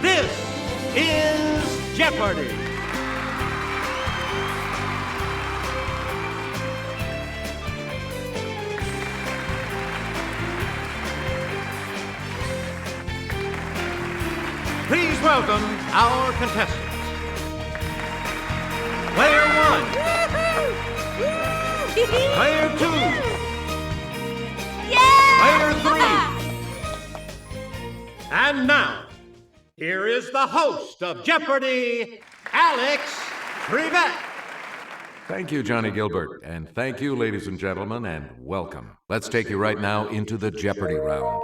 This is Jeopardy! Please welcome our contestants. Player 1. Player 2. Player 3. And now, here is the host of Jeopardy, Alex Trebek. Thank you, Johnny Gilbert, and thank you, ladies and gentlemen, and welcome. Let's take you right now into the Jeopardy round.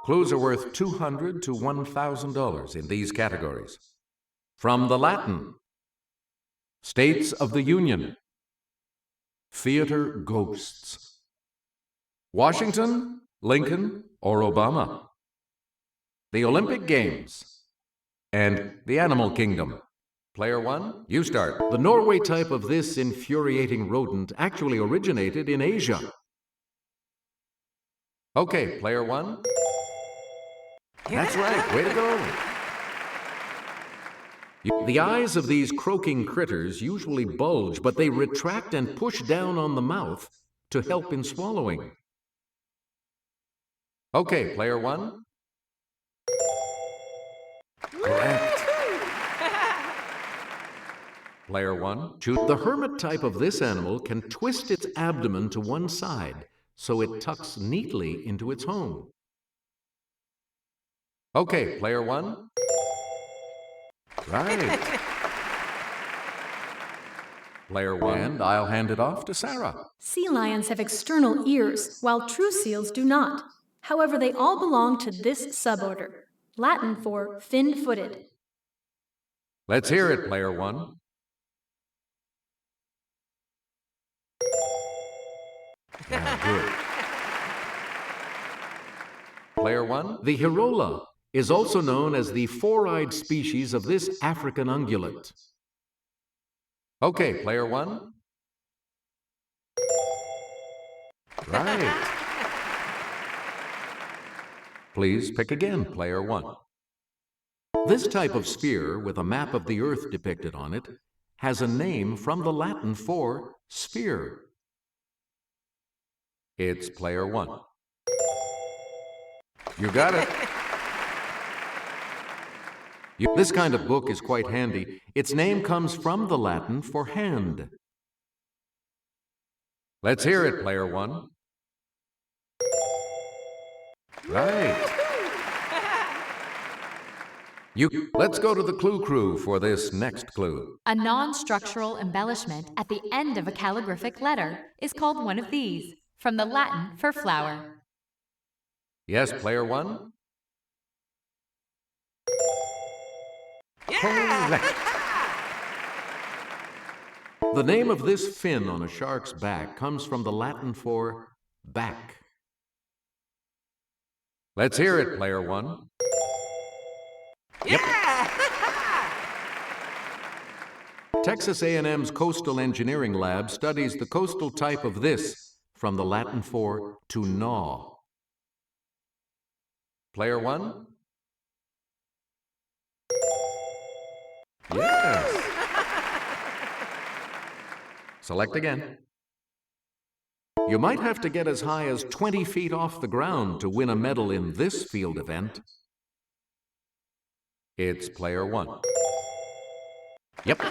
Clues are worth $200 to $1,000 in these categories. From the Latin: States of the Union, Theater Ghosts, Washington, Lincoln, or Obama, the Olympic Games, and the Animal Kingdom. Player 1, you start. The Norway type of this infuriating rodent actually originated in Asia. Okay, Player 1. That's right, way to go. The eyes of these croaking critters usually bulge, but they retract and push down on the mouth to help in swallowing. Okay, Player 1. Correct. Player 1, choose. The hermit type of this animal can twist its abdomen to one side so it tucks neatly into its home. Okay, Player 1. Right. Player 1, and I'll hand it off to Sarah. Sea lions have external ears, while true seals do not. However, they all belong to this suborder, Latin for fin-footed. Let's hear it, Player 1. Yeah, good. Player 1, the Hirola is also known as the four-eyed species of this African ungulate. Okay, Player 1. Right. Please pick again, Player 1. This type of sphere, with a map of the Earth depicted on it, has a name from the Latin for sphere. It's Player 1. You got it. This kind of book is quite handy. Its name comes from the Latin for hand. Let's hear it, Player 1. Right. Let's go to the Clue Crew for this next clue. A non-structural embellishment at the end of a calligraphic letter is called one of these, from the Latin for flower. Yes, Player 1? Yeah! Correct. The name of this fin on a shark's back comes from the Latin for back. Let's hear it, Player 1. Yep. Texas A&M's Coastal Engineering Lab studies the coastal type of this, from the Latin for to gnaw. Player 1? Yes. Select again. You might have to get as high as 20 feet off the ground to win a medal in this field event. It's Player 1. Yep.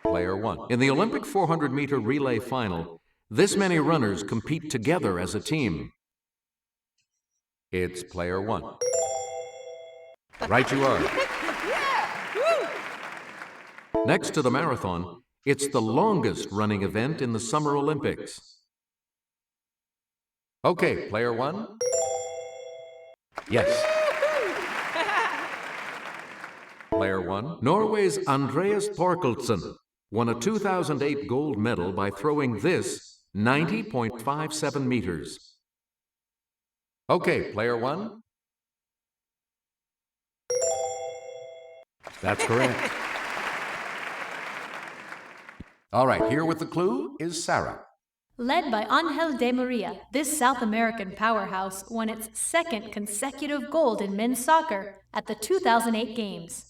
Player 1. In the Olympic 400-meter relay final, this many runners compete together as a team. It's Player 1. Right you are. Next to the marathon, it's the longest running event in the Summer Olympics. Okay, Player 1. Yes. Player 1. Norway's Andreas Thorkildsen won a 2008 gold medal by throwing this 90.57 meters. Okay, Player 1. That's correct. All right, here with the clue is Sarah. Led by Angel de Maria, this South American powerhouse won its second consecutive gold in men's soccer at the 2008 Games.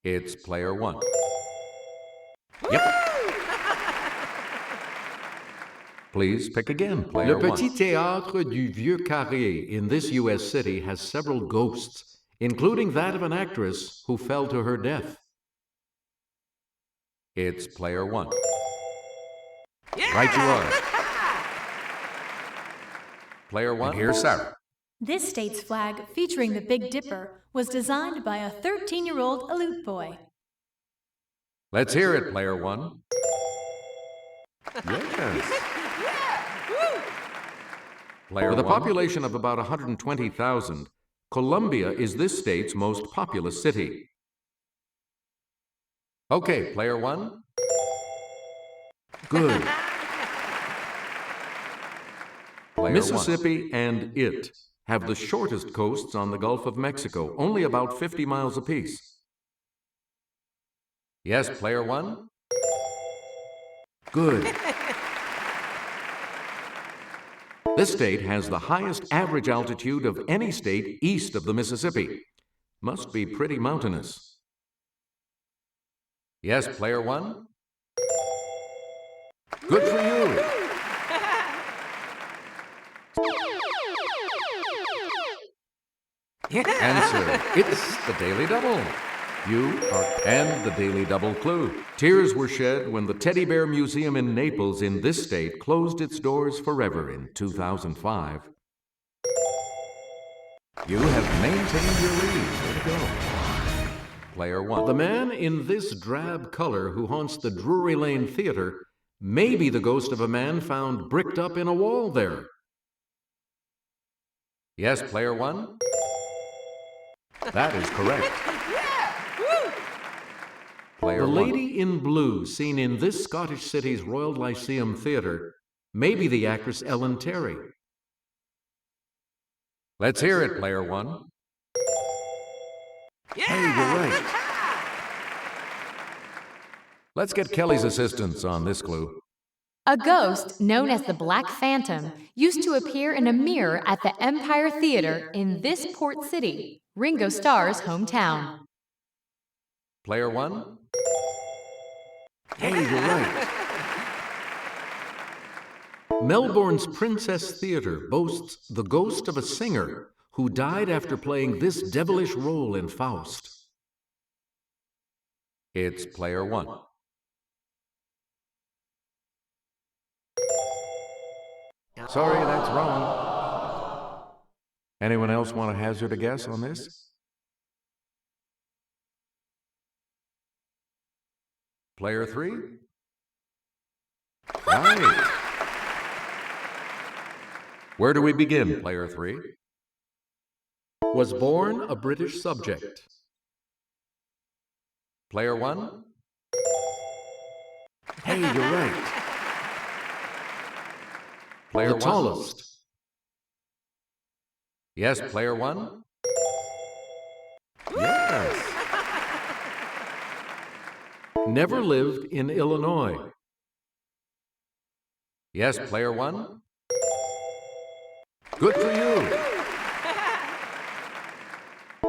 It's Player 1. Yep. Please pick again, Player 1. Le Petit Théâtre du Vieux Carré in this U.S. city has several ghosts, including that of an actress who fell to her death. It's Player 1. Yeah! Right you are. Player 1. And here's Sarah. This state's flag, featuring the Big Dipper, was designed by a 13-year-old Aleut boy. Let's hear it, Player 1. Yes. Player With a population of about 120,000, Columbia is this state's most populous city. Okay, Player 1. Good. Mississippi and it have the shortest coasts on the Gulf of Mexico, only about 50 miles apiece. Yes, Player 1. Good. This state has the highest average altitude of any state east of the Mississippi. Must be pretty mountainous. Yes, Player 1. Good for you. Answer. It's the Daily Double. You are and the Daily Double clue. Tears were shed when the Teddy Bear Museum in Naples in this state closed its doors forever in 2005. You have maintained your lead. Way to go. Player 1. The man in this drab color who haunts the Drury Lane Theater may be the ghost of a man found bricked up in a wall there. Yes, Player 1? That is correct. Player the lady in blue seen in this Scottish city's Royal Lyceum Theatre may be the actress Ellen Terry. Let's hear it, Player 1. Hey, you're right. Let's get Kelly's assistance on this clue. A ghost, known as the Black Phantom, used to appear in a mirror at the Empire Theater in this port city, Ringo Starr's hometown. Player 1. Hey, you're right. Melbourne's Princess Theatre boasts the ghost of a singer who died after playing this devilish role in Faust. It's Player 1. Sorry, that's wrong. Anyone else want to hazard a guess on this? Player 3? Right. Where do we begin, Player 3? Was born a British subject. Player 1? Hey, you're right. Player the tallest. Yes, Player 1? Yes. Never lived in Illinois. Yes, Player 1? Good for you.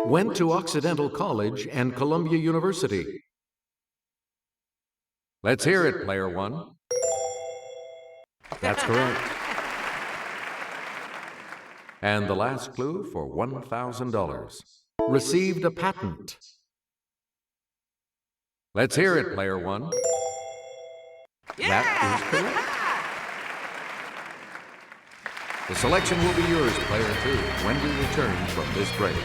Went to Occidental College and Columbia University. Let's hear it, Player 1. That's correct. And the last clue for $1,000. received a patent? Let's hear it, player one. That is correct. The selection will be yours, player two, when we return from this break.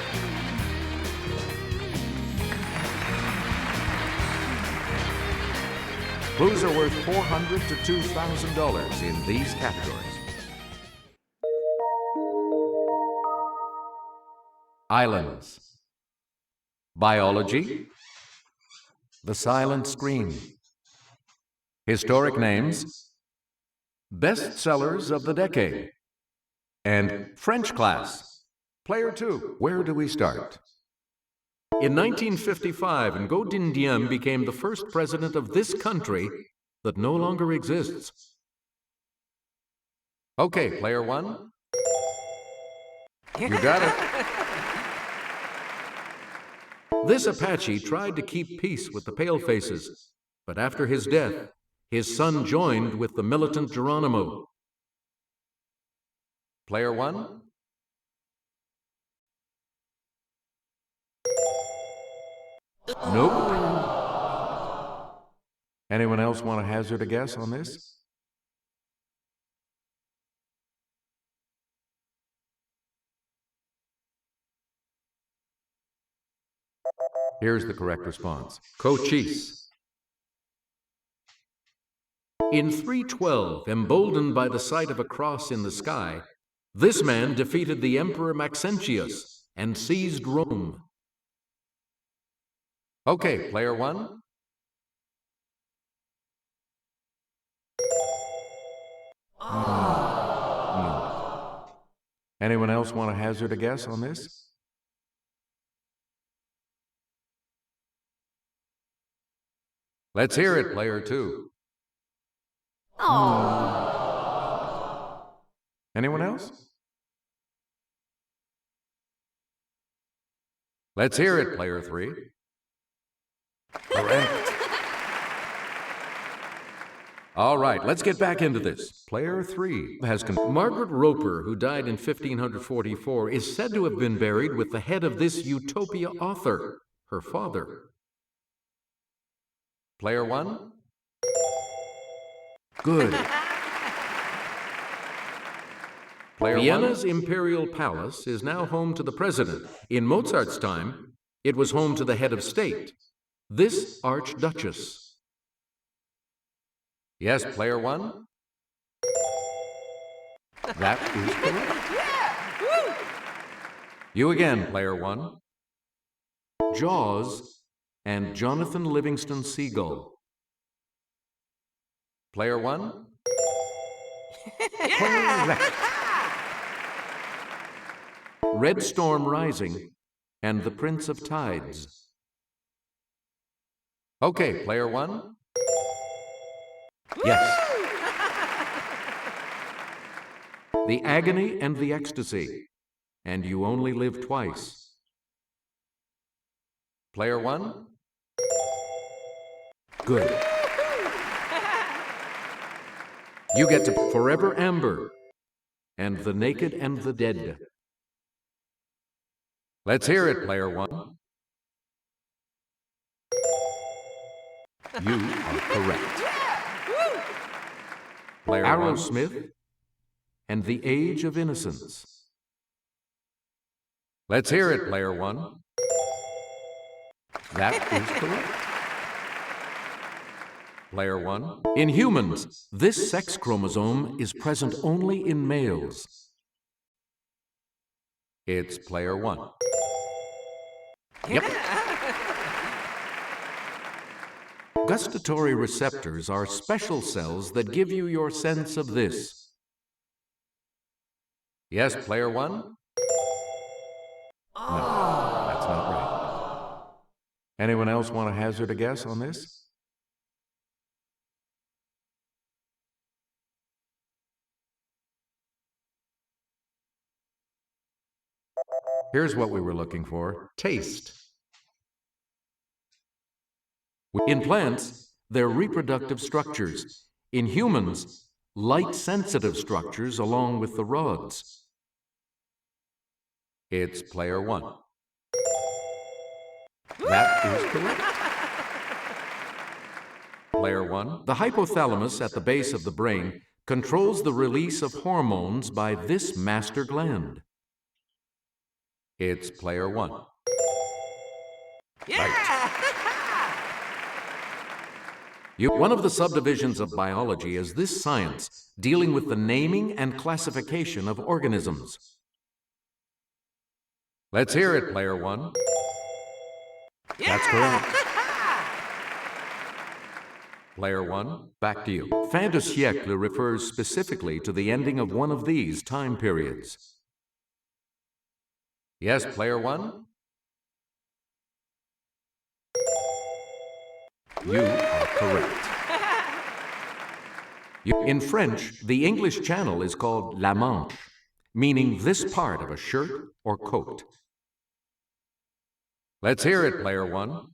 Clues are worth $400 to $2,000 in these categories. Islands. Biology. The Silent Screen. Historic names. Bestsellers of the decade. And French class. Player two, where do we start? In 1955, Ngo Dinh Diem became the first president of this country that no longer exists. Okay, player one. You got it. This Apache tried to keep peace with the Palefaces, but after his death, his son joined with the militant Geronimo. Player one. Nope. Anyone else want to hazard a guess on this? Here's the correct response. Cochise. In 312, emboldened by the sight of a cross in the sky, this man defeated the Emperor Maxentius and seized Rome. Okay, player one. No. Anyone else want to hazard a guess on this? Let's hear it, player two. Anyone else? Let's hear it, player three. Correct. All right, let's get back into this. Player three has Margaret Roper, who died in 1544, is said to have been buried with the head of this Utopia author, her father. Player one. Good. Vienna's imperial palace is now home to the president. In Mozart's time, it was home to the head of state, this archduchess. Yes, player one. That is correct. You again, player one. Jaws and Jonathan Livingston Seagull. Player one. Correct. Red Storm Rising and the Prince of Tides. Okay, player one. Yes. The Agony and the Ecstasy, and You Only Live Twice. Player one. Good. You get to Forever Amber and The Naked and the Dead. Let's hear it, player one. You are correct. Player Arrowsmith and The Age of Innocence. Let's hear it, player one. That is correct. Player one. In humans, this sex chromosome is present only in males. It's player one. Yep. Gustatory receptors are special cells that give you your sense of this. Yes, player one? No, that's not right. Anyone else want to hazard a guess on this? Here's what we were looking for. Taste. In plants, they're reproductive structures. In humans, light-sensitive structures along with the rods. It's player one. That is correct. Player 1. The hypothalamus at the base of the brain controls the release of hormones by this master gland. It's player 1. Right. One of the subdivisions of biology is this science, dealing with the naming and classification of organisms. Let's hear it, player 1. That's correct. Player 1, back to you. Fin de siècle refers specifically to the ending of one of these time periods. Yes, player 1? You are correct. In French, the English Channel is called la Manche, meaning this part of a shirt or coat. Let's hear it, player 1. Ooh,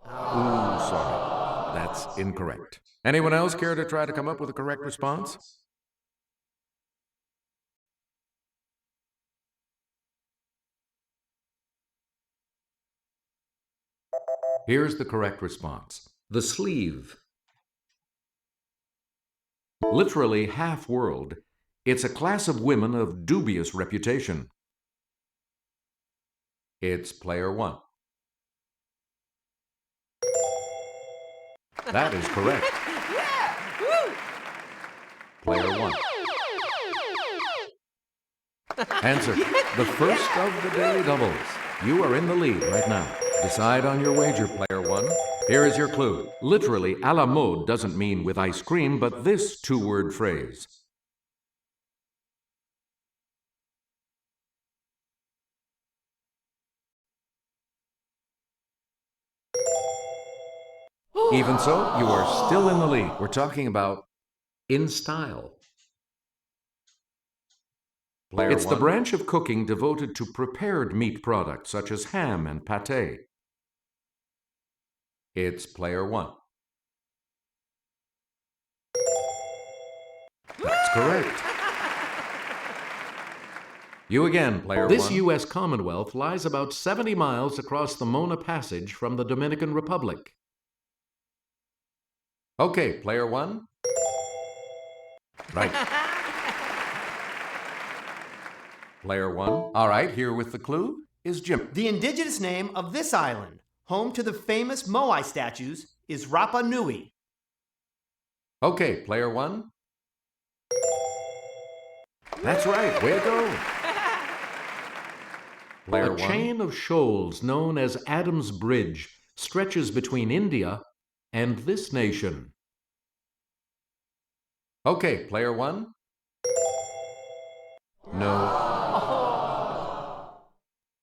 sorry. That's incorrect. Anyone else care to try to come up with a correct response? Here's the correct response. The sleeve. Literally half-world, it's a class of women of dubious reputation. It's player 1. That is correct. Player 1. Answer. The first of the daily doubles. You are in the lead right now. Decide on your wager, player 1. Here is your clue. Literally, à la mode doesn't mean with ice cream, but this two-word phrase. Even so, you are still in the lead. We're talking about in style. It's the branch of cooking devoted to prepared meat products such as ham and pâté. It's player 1. That's correct. You again, player 1. This U.S. Commonwealth lies about 70 miles across the Mona Passage from the Dominican Republic. Okay, player 1. Right. Player 1. All right, here with the clue is Jim. The indigenous name of this island, home to the famous Moai statues, is Rapa Nui. Okay, player 1. That's right, way to go. Player 1. A chain of shoals known as Adam's Bridge stretches between India and this nation. Okay, player 1. No.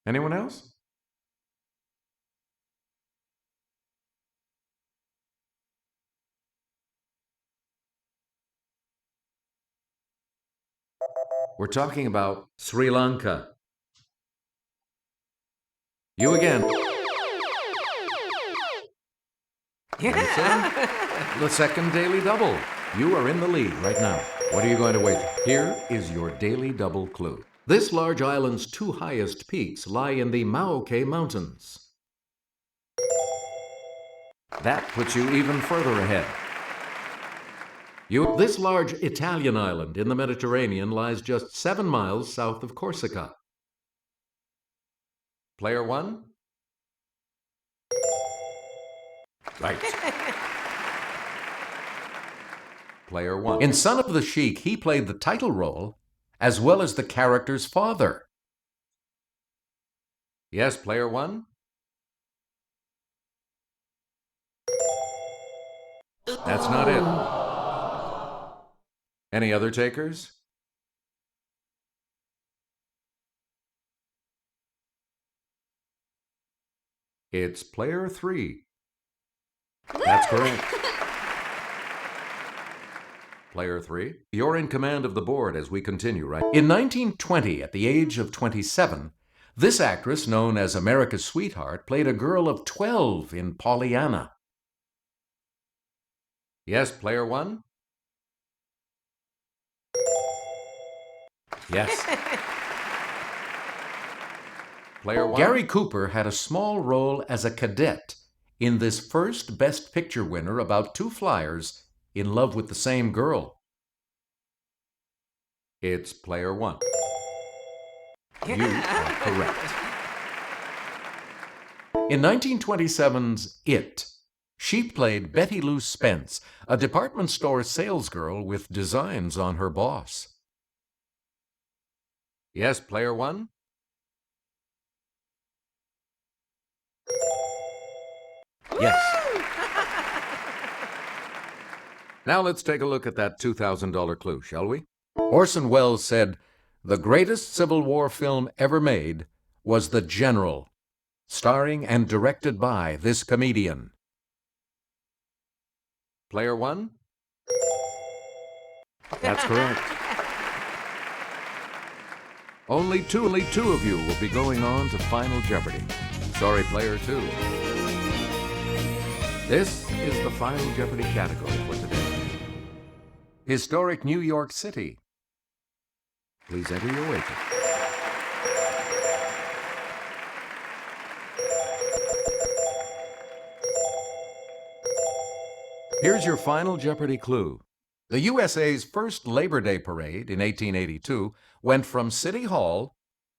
Anyone else? We're talking about Sri Lanka. You again. The second daily double. You are in the lead right now. What are you going to wager? Here is your daily double clue. This large island's two highest peaks lie in the Maoke Mountains. That puts you even further ahead. This large Italian island in the Mediterranean lies just 7 miles south of Corsica. Player 1? Right. Player 1. In Son of the Sheik, he played the title role as well as the character's father. Yes, player 1? That's not it. Any other takers? It's player 3. That's correct. Player 3, you're in command of the board as we continue, right? In 1920, at the age of 27, this actress, known as America's Sweetheart, played a girl of 12 in Pollyanna. Yes, player 1? Yes. Player 1. Gary Cooper had a small role as a cadet in this first Best Picture winner about two flyers in love with the same girl. It's Player 1. You are correct. In 1927's It, she played Betty Lou Spence, a department store salesgirl with designs on her boss. Yes, Player 1? Yes. Now let's take a look at that $2,000 clue, shall we? Orson Welles said, "The greatest Civil War film ever made was The General, starring and directed by this comedian." Player 1? That's correct. Only two of you will be going on to Final Jeopardy. Sorry, Player 2. This is the Final Jeopardy category for today. Historic New York City. Please enter your wager. Here's your Final Jeopardy clue. The USA's first Labor Day parade in 1882 went from City Hall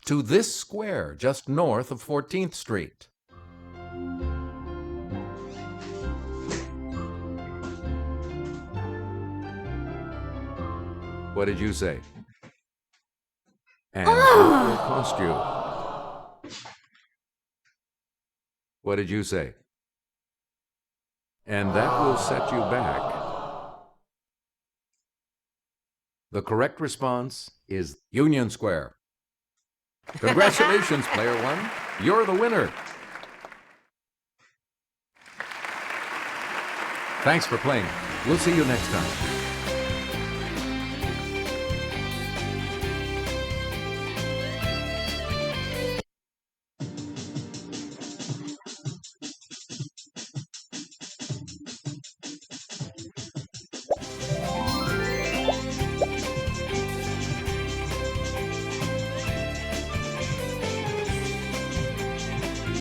to this square just north of 14th Street. What did you say? And what will it cost you? What did you say? And that will set you back. The correct response is Union Square. Congratulations, Player 1. You're the winner. Thanks for playing. We'll see you next time.